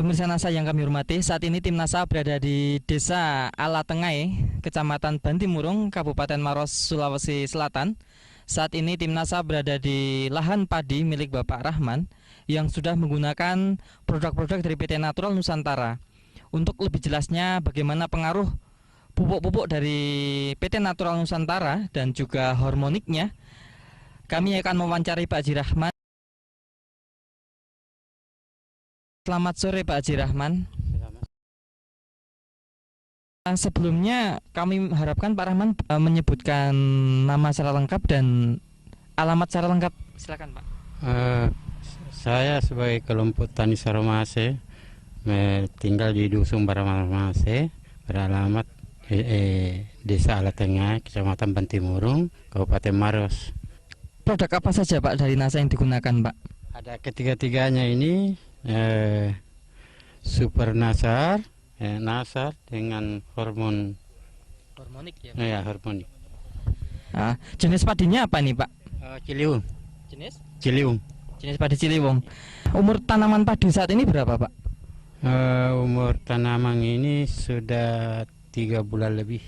Pemirsa NASA yang kami hormati, saat ini tim NASA berada di Desa Alatengai, Kecamatan Bantimurung, Kabupaten Maros, Sulawesi Selatan. Saat ini tim NASA berada di lahan padi milik Bapak Rahman yang sudah menggunakan produk-produk dari PT Natural Nusantara. Untuk lebih jelasnya bagaimana pengaruh pupuk-pupuk dari PT Natural Nusantara dan juga hormoniknya, kami akan mewawancari Pak Haji Rahman. Selamat sore Pak Haji Rahman. Sebelumnya kami harapkan Pak Rahman menyebutkan nama secara lengkap dan alamat secara lengkap. Silakan Pak. Saya sebagai kelompok Tani Saromase tinggal di Dusun Baramase, beralamat Desa Alatengai, Kecamatan Bantimurung, Kabupaten Maros. Produk apa saja Pak dari NASA yang digunakan Pak? Ada ketiga-tiganya ini, Super Nasar, Nasar dengan Hormonik ya. Ya, hormonik. Jenis padinya apa nih Pak? Ciliwung. Jenis padi Ciliwung. Umur tanaman padi saat ini berapa Pak? Umur tanaman ini sudah 3 bulan lebih.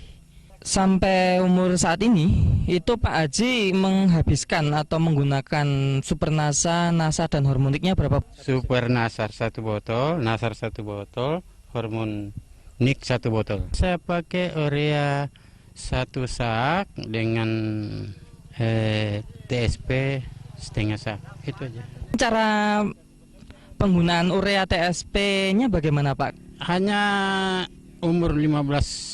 Sampai umur saat ini itu Pak Haji menghabiskan atau menggunakan Super NASA, NASA dan hormoniknya berapa? Super Nasar 1 botol, Nasar 1 botol, hormonik 1 botol. Saya pakai urea 1 sak dengan TSP setengah sak. Itu aja. Cara penggunaan urea TSP-nya bagaimana Pak? Hanya umur 15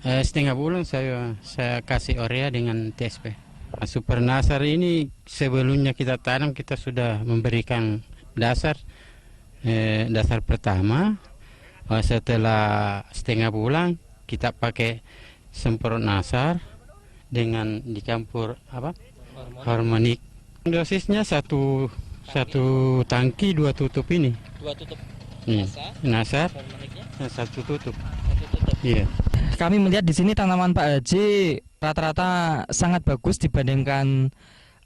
setengah bulan saya kasih urea dengan TSP. Super Nasar ini sebelumnya kita tanam kita sudah memberikan dasar pertama. Setelah setengah bulan kita pakai semprot Nasar dengan dicampur hormonik. Dosisnya satu tangki 2 tutup ini. 2 tutup Nasar, hormoniknya? 1 tutup. 1 tutup. Iya. Kami melihat di sini tanaman Pak Haji rata-rata sangat bagus dibandingkan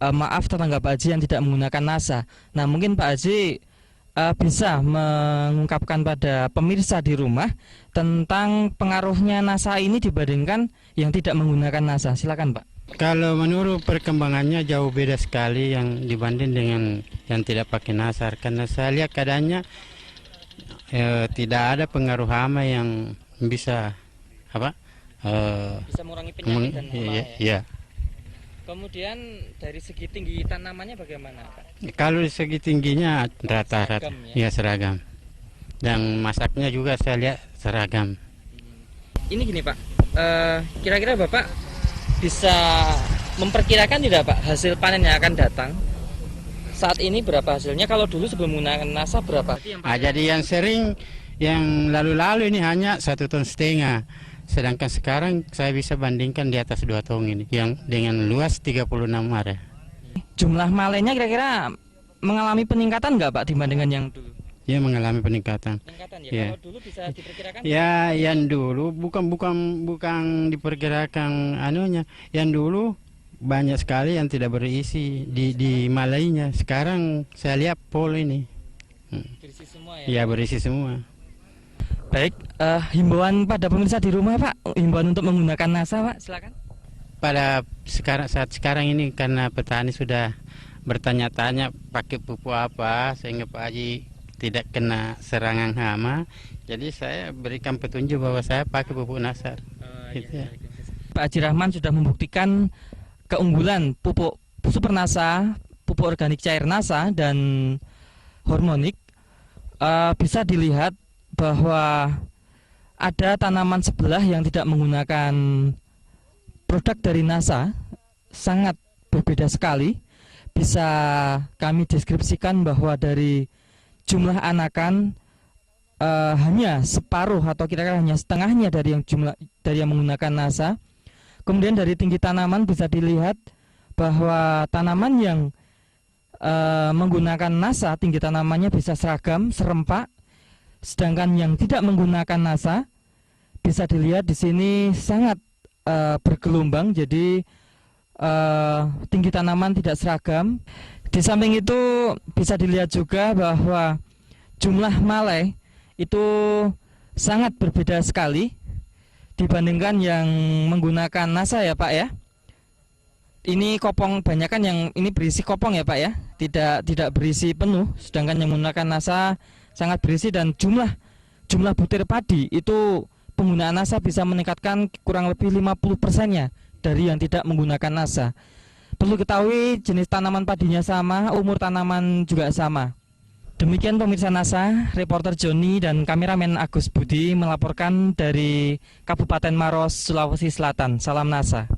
tetangga Pak Haji yang tidak menggunakan NASA. Nah, mungkin Pak Haji bisa mengungkapkan pada pemirsa di rumah tentang pengaruhnya NASA ini dibandingkan yang tidak menggunakan NASA. Silakan Pak. Kalau menurut perkembangannya jauh beda sekali yang dibanding dengan yang tidak pakai Nasar, karena saya lihat keadaannya tidak ada pengaruh hama yang bisa Bisa mengurangi penyakit dan hama ya. Kemudian dari segi tinggi tanamannya bagaimana Pak? Kalau dari segi tingginya rata-rata Seragam, ya seragam. Dan masaknya juga saya lihat seragam. Ini gini Pak, kira-kira Bapak bisa memperkirakan tidak Pak hasil panen yang akan datang? Saat ini berapa hasilnya? Kalau dulu sebelum menggunakan NASA berapa? Jadi yang sering yang lalu-lalu ini hanya 1,5 ton. Sedangkan sekarang saya bisa bandingkan di atas 2 ton ini yang dengan luas 36 area. Jumlah malenya kira-kira mengalami peningkatan nggak Pak dibandingkan yang dulu? Ya, mengalami peningkatan. Peningkatan ya. Ya. Kalau dulu bisa diperkirakan? Ya, yang dulu bukan diperkirakan anunya. Yang dulu banyak sekali yang tidak berisi di malainya. Sekarang saya lihat pol ini. Berisi semua ya? Ya, berisi semua. Baik, himbauan pada pemirsa di rumah Pak, himbauan untuk menggunakan NASA Pak, silakan. Saat sekarang ini karena petani sudah bertanya-tanya pakai pupuk apa sehingga Pak Haji tidak kena serangan hama, jadi saya berikan petunjuk bahwa saya pakai pupuk Nasar. Gitu ya. Pak Haji Rahman sudah membuktikan keunggulan pupuk Super NASA, pupuk organik cair NASA dan hormonik. Bisa dilihat bahwa ada tanaman sebelah yang tidak menggunakan produk dari NASA, sangat berbeda sekali. Bisa kami deskripsikan bahwa dari jumlah anakan hanya separuh atau kira-kira hanya setengahnya dari yang menggunakan NASA. Kemudian dari tinggi tanaman bisa dilihat bahwa tanaman yang menggunakan NASA tinggi tanamannya bisa seragam, serempak. Sedangkan yang tidak menggunakan NASA bisa dilihat di sini sangat bergelombang, jadi tinggi tanaman tidak seragam. Di samping itu bisa dilihat juga bahwa jumlah malai itu sangat berbeda sekali dibandingkan yang menggunakan NASA ya Pak ya. Ini kopong banyakan yang ini berisi kopong ya Pak ya, tidak berisi penuh, sedangkan yang menggunakan NASA sangat berisi, dan jumlah butir padi itu penggunaan NASA bisa meningkatkan kurang lebih 50%-nya dari yang tidak menggunakan NASA. Perlu ketahui jenis tanaman padinya sama, umur tanaman juga sama. Demikian pemirsa NASA, reporter Joni dan kameramen Agus Budi melaporkan dari Kabupaten Maros, Sulawesi Selatan. Salam NASA.